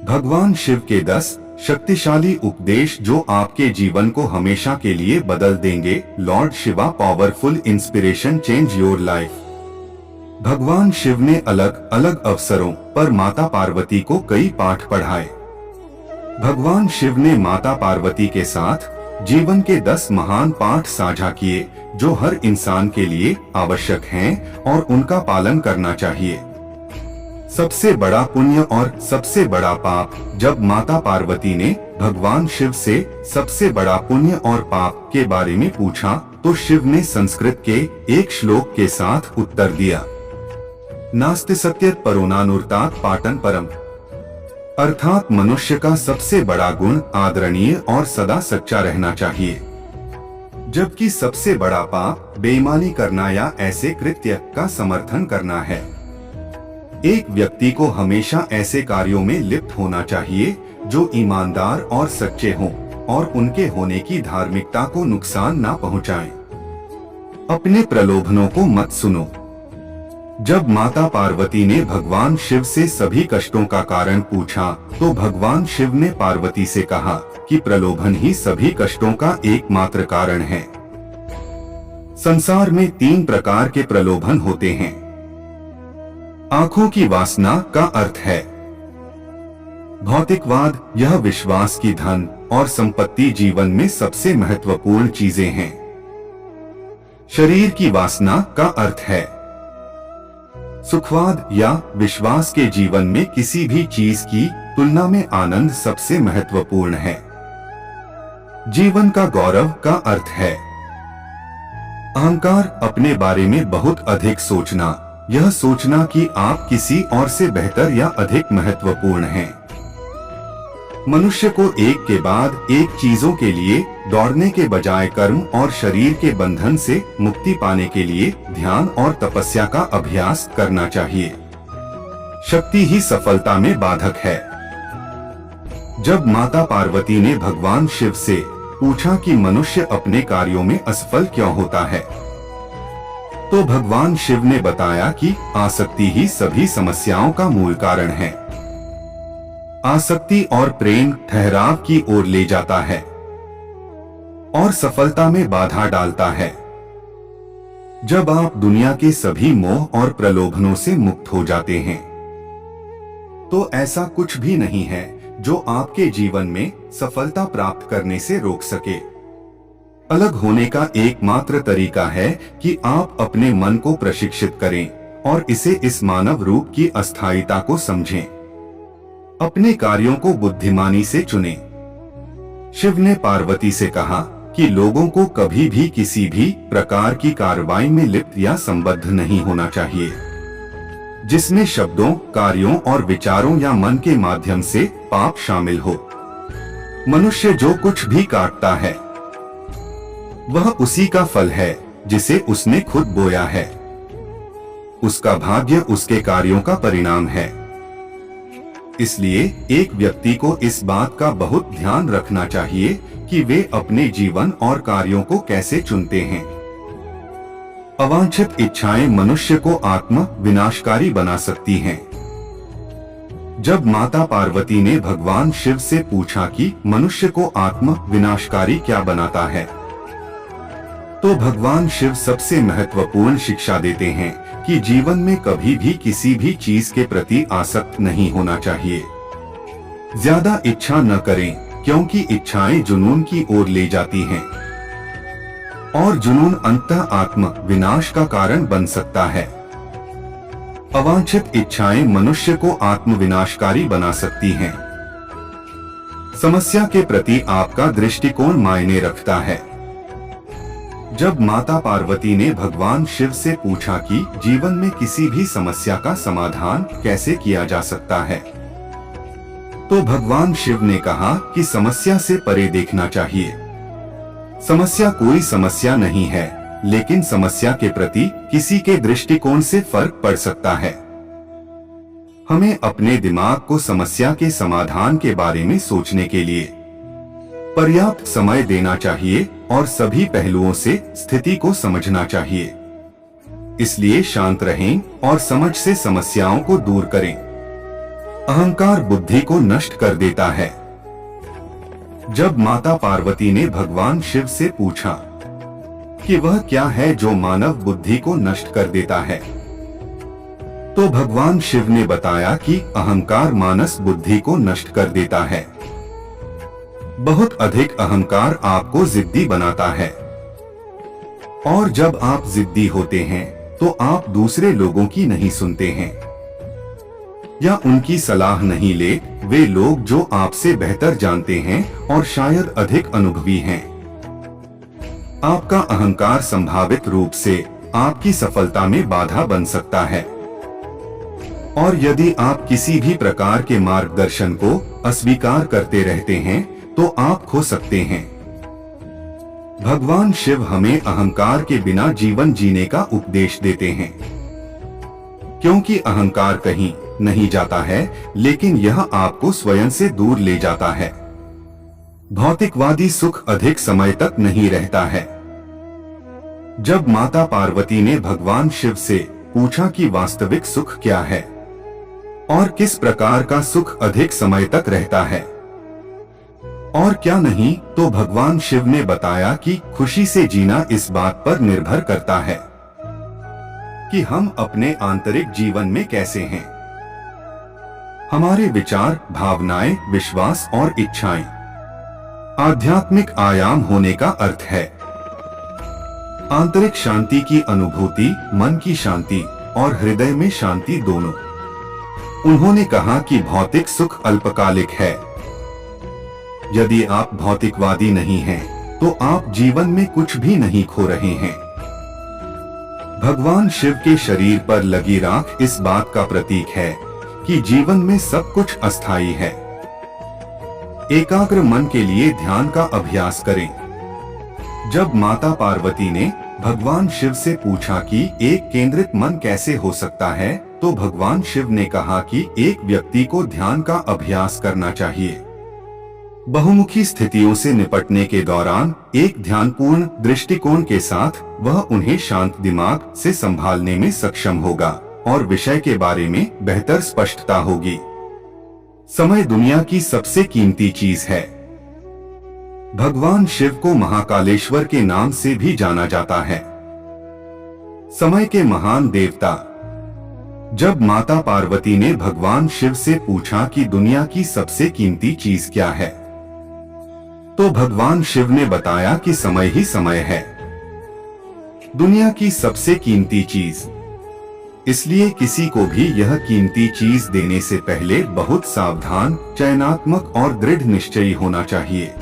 भगवान शिव के 10 शक्तिशाली उपदेश जो आपके जीवन को हमेशा के लिए बदल देंगे। Lord Shiva powerful inspiration change your life. भगवान शिव ने अलग अलग अवसरों पर माता पार्वती को कई पाठ पढ़ाए। भगवान शिव ने माता पार्वती के साथ जीवन के 10 महान पाठ साझा किए जो हर इंसान के लिए आवश्यक हैं और उनका पालन करना चाहिए। सबसे बड़ा पुण्य और सबसे बड़ा पाप। जब माता पार्वती ने भगवान शिव से सबसे बड़ा पुण्य और पाप के बारे में पूछा तो शिव ने संस्कृत के एक श्लोक के साथ उत्तर दिया, नास्ति सत्यत परोनानुर्तात पाटन परम। अर्थात मनुष्य का सबसे बड़ा गुण आदरणीय और सदा सच्चा रहना चाहिए, जबकि सबसे बड़ा पाप बेईमानी करना या ऐसे कृत्य का समर्थन करना है। एक व्यक्ति को हमेशा ऐसे कार्यों में लिप्त होना चाहिए जो ईमानदार और सच्चे हों और उनके होने की धार्मिकता को नुकसान ना पहुंचाएं। अपने प्रलोभनों को मत सुनो। जब माता पार्वती ने भगवान शिव से सभी कष्टों का कारण पूछा तो भगवान शिव ने पार्वती से कहा कि प्रलोभन ही सभी कष्टों का एकमात्र कारण है। संसार में 3 प्रकार के प्रलोभन होते हैं। आंखों की वासना का अर्थ है भौतिकवाद। यह विश्वास की धन और संपत्ति जीवन में सबसे महत्वपूर्ण चीजें हैं। शरीर की वासना का अर्थ है सुखवाद या विश्वास के जीवन में किसी भी चीज की तुलना में आनंद सबसे महत्वपूर्ण है। जीवन का गौरव का अर्थ है अहंकार, अपने बारे में बहुत अधिक सोचना। यह सोचना कि आप किसी और से बेहतर या अधिक महत्वपूर्ण हैं। मनुष्य को एक के बाद एक चीजों के लिए दौड़ने के बजाय कर्म और शरीर के बंधन से मुक्ति पाने के लिए ध्यान और तपस्या का अभ्यास करना चाहिए। शक्ति ही सफलता में बाधक है। जब माता पार्वती ने भगवान शिव से पूछा कि मनुष्य अपने कार्यों में असफल क्यों होता है, तो भगवान शिव ने बताया कि आसक्ति ही सभी समस्याओं का मूल कारण है। आसक्ति और प्रेम ठहराव की ओर ले जाता है और सफलता में बाधा डालता है। जब आप दुनिया के सभी मोह और प्रलोभनों से मुक्त हो जाते हैं तो ऐसा कुछ भी नहीं है जो आपके जीवन में सफलता प्राप्त करने से रोक सके। अलग होने का एकमात्र तरीका है कि आप अपने मन को प्रशिक्षित करें और इसे इस मानव रूप की अस्थायीता को समझें। अपने कार्यों को बुद्धिमानी से चुनें। शिव ने पार्वती से कहा कि लोगों को कभी भी किसी भी प्रकार की कार्रवाई में लिप्त या संबद्ध नहीं होना चाहिए जिसमें शब्दों, कार्यों और विचारों या मन के माध्यम से पाप शामिल हो। मनुष्य जो कुछ भी काटता है वह उसी का फल है जिसे उसने खुद बोया है। उसका भाग्य उसके कार्यों का परिणाम है। इसलिए एक व्यक्ति को इस बात का बहुत ध्यान रखना चाहिए कि वे अपने जीवन और कार्यों को कैसे चुनते हैं। अवांछित इच्छाएं मनुष्य को आत्म विनाशकारी बना सकती हैं। जब माता पार्वती ने भगवान शिव से पूछा कि मनुष्य को आत्म विनाशकारी क्या बनाता है, तो भगवान शिव सबसे महत्वपूर्ण शिक्षा देते हैं कि जीवन में कभी भी किसी भी चीज के प्रति आसक्त नहीं होना चाहिए। ज्यादा इच्छा न करें क्योंकि इच्छाएं जुनून की ओर ले जाती हैं और जुनून अंततः आत्म विनाश का कारण बन सकता है। अवांछित इच्छाएं मनुष्य को आत्म विनाशकारी बना सकती हैं। समस्या के प्रति आपका दृष्टिकोण मायने रखता है। जब माता पार्वती ने भगवान शिव से पूछा कि जीवन में किसी भी समस्या का समाधान कैसे किया जा सकता है, तो भगवान शिव ने कहा कि समस्या से परे देखना चाहिए। समस्या कोई समस्या नहीं है, लेकिन समस्या के प्रति किसी के दृष्टिकोण से फर्क पड़ सकता है। हमें अपने दिमाग को समस्या के समाधान के बारे में सोचने के लिए पर्याप्त समय देना चाहिए और सभी पहलुओं से स्थिति को समझना चाहिए। इसलिए शांत रहें और समझ से समस्याओं को दूर करें। अहंकार बुद्धि को नष्ट कर देता है। जब माता पार्वती ने भगवान शिव से पूछा कि वह क्या है जो मानव बुद्धि को नष्ट कर देता है, तो भगवान शिव ने बताया कि अहंकार मानस बुद्धि को नष्ट कर देता है। बहुत अधिक अहंकार आपको जिद्दी बनाता है, और जब आप जिद्दी होते हैं तो आप दूसरे लोगों की नहीं सुनते हैं या उनकी सलाह नहीं ले। वे लोग जो आपसे बेहतर जानते हैं और शायद अधिक अनुभवी हैं। आपका अहंकार संभावित रूप से आपकी सफलता में बाधा बन सकता है, और यदि आप किसी भी प्रकार के मार्गदर्शन को अस्वीकार करते रहते हैं तो आप खो सकते हैं। भगवान शिव हमें अहंकार के बिना जीवन जीने का उपदेश देते हैं, क्योंकि अहंकार कहीं नहीं जाता है, लेकिन यह आपको स्वयं से दूर ले जाता है। भौतिकवादी सुख अधिक समय तक नहीं रहता है। जब माता पार्वती ने भगवान शिव से पूछा कि वास्तविक सुख क्या है और किस प्रकार का सुख अधिक समय तक रहता है और क्या नहीं, तो भगवान शिव ने बताया कि खुशी से जीना इस बात पर निर्भर करता है कि हम अपने आंतरिक जीवन में कैसे हैं। हमारे विचार, भावनाएं, विश्वास और इच्छाएं आध्यात्मिक आयाम होने का अर्थ है। आंतरिक शांति की अनुभूति, मन की शांति और हृदय में शांति दोनों। उन्होंने कहा कि भौतिक सुख अल्पकालिक है। यदि आप भौतिकवादी नहीं हैं, तो आप जीवन में कुछ भी नहीं खो रहे हैं। भगवान शिव के शरीर पर लगी राख इस बात का प्रतीक है कि जीवन में सब कुछ अस्थायी है। एकाग्र मन के लिए ध्यान का अभ्यास करें। जब माता पार्वती ने भगवान शिव से पूछा कि एक केंद्रित मन कैसे हो सकता है, तो भगवान शिव ने कहा कि एक व्यक्ति को ध्यान का अभ्यास करना चाहिए। बहुमुखी स्थितियों से निपटने के दौरान एक ध्यानपूर्ण दृष्टिकोण के साथ वह उन्हें शांत दिमाग से संभालने में सक्षम होगा और विषय के बारे में बेहतर स्पष्टता होगी। समय दुनिया की सबसे कीमती चीज है। भगवान शिव को महाकालेश्वर के नाम से भी जाना जाता है, समय के महान देवता। जब माता पार्वती ने भगवान शिव से पूछा कि दुनिया की सबसे कीमती चीज क्या है, तो भगवान शिव ने बताया कि समय ही समय है, दुनिया की सबसे कीमती चीज। इसलिए किसी को भी यह कीमती चीज देने से पहले बहुत सावधान, चयनात्मक और दृढ़ निश्चयी होना चाहिए।